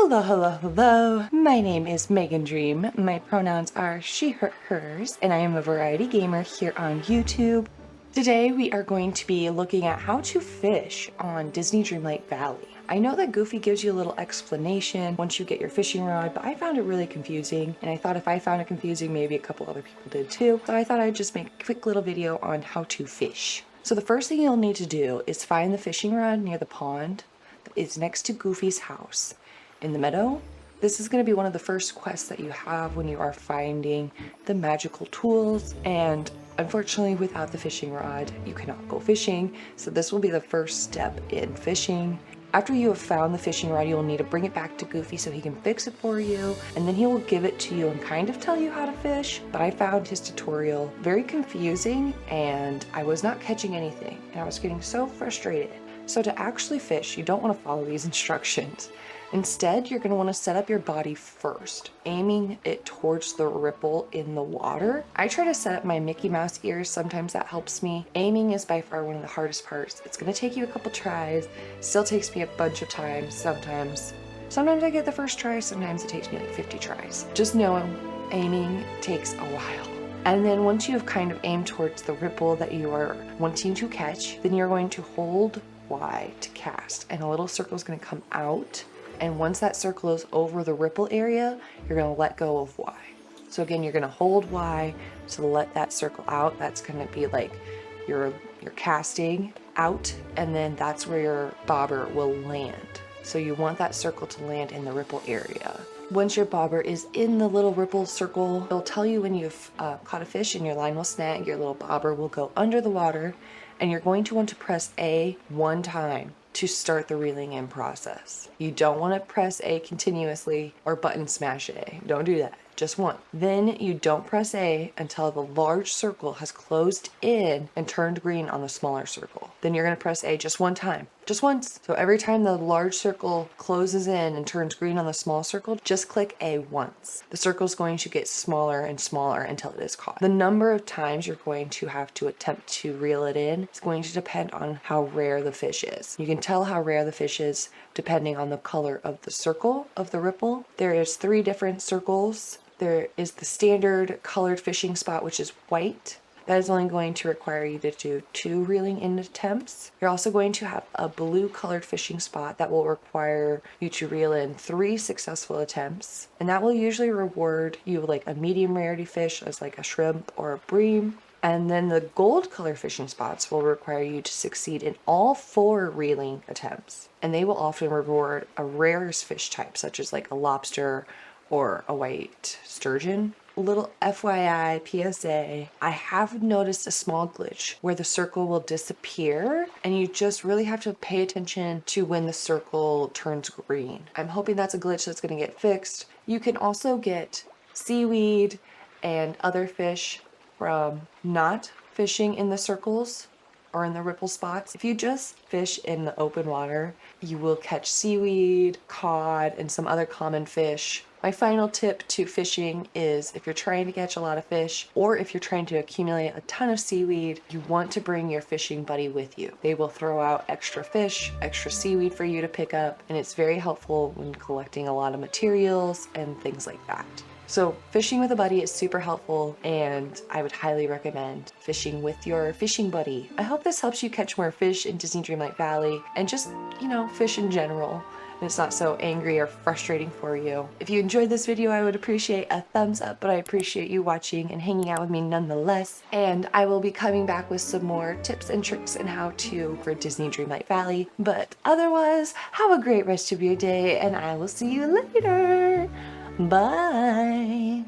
Hello, hello, hello. My name is Megan Dream. My pronouns are she, her, hers, and I am a variety gamer here on YouTube. Today we are going to be looking at how to fish on Disney Dreamlight Valley. I know that Goofy gives you a little explanation once you get your fishing rod, but I found it really confusing, and I thought if I found it confusing, maybe a couple other people did too. So I thought I'd just make a quick little video on how to fish. So the first thing you'll need to do is find the fishing rod near the pond that is next to Goofy's house in the meadow. This is going to be one of the first quests that you have when you are finding the magical tools, and unfortunately without the fishing rod you cannot go fishing, so this will be the first step in fishing. After you have found the fishing rod, you will need to bring it back to Goofy so he can fix it for you, and then he will give it to you and kind of tell you how to fish. But I found his tutorial very confusing and I was not catching anything, and I was getting so frustrated. So to actually fish, you don't want to follow these instructions. Instead, you're going to want to set up your body first, aiming it towards the ripple in the water. I try to set up my Mickey Mouse ears, sometimes that helps me. Aiming is by far one of the hardest parts. It's going to take you a couple tries, still takes me a bunch of times sometimes. Sometimes I get the first try, sometimes it takes me like 50 tries. Just know aiming takes a while. And then once you have kind of aimed towards the ripple that you are wanting to catch, then you're going to hold Y to cast, and a little circle is going to come out. And once that circle is over the ripple area, you're going to let go of Y. So again, you're going to hold Y to let that circle out. That's going to be like your casting out, and then that's where your bobber will land. So you want that circle to land in the ripple area. Once your bobber is in the little ripple circle, it'll tell you when you've caught a fish, and your line will snag, your little bobber will go under the water, and you're going to want to press A one time to start the reeling in process. You don't want to press A continuously or button smash A. Don't do that. Just one. Then you don't press A until the large circle has closed in and turned green on the smaller circle. Then you're going to press A just one time. Just once. So every time the large circle closes in and turns green on the small circle, just click A once. The circle is going to get smaller and smaller until it is caught. The number of times you're going to have to attempt to reel it in is going to depend on how rare the fish is. You can tell how rare the fish is depending on the color of the circle of the ripple. There is 3 different circles. There is the standard colored fishing spot, which is white. That is only going to require you to do 2 reeling in attempts. You're also going to have a blue colored fishing spot that will require you to reel in 3 successful attempts. And that will usually reward you like a medium rarity fish as like a shrimp or a bream. And then the gold color fishing spots will require you to succeed in all 4 reeling attempts. And they will often reward a rare fish type, such as like a lobster or a white sturgeon. Little FYI PSA, I have noticed a small glitch where the circle will disappear, and you just really have to pay attention to when the circle turns green. I'm hoping that's a glitch that's going to get fixed. You can also get seaweed and other fish from not fishing in the circles or in the ripple spots. If you just fish in the open water, you will catch seaweed, cod, and some other common fish. My final tip to fishing is if you're trying to catch a lot of fish, or if you're trying to accumulate a ton of seaweed, you want to bring your fishing buddy with you. They will throw out extra fish, extra seaweed for you to pick up, and it's very helpful when collecting a lot of materials and things like that. So fishing with a buddy is super helpful, and I would highly recommend fishing with your fishing buddy. I hope this helps you catch more fish in Disney Dreamlight Valley and just, fish in general. And it's not so angry or frustrating for you. If you enjoyed this video, I would appreciate a thumbs up, but I appreciate you watching and hanging out with me nonetheless. And I will be coming back with some more tips and tricks and how to for Disney Dreamlight Valley. But otherwise, have a great rest of your day, and I will see you later. Bye.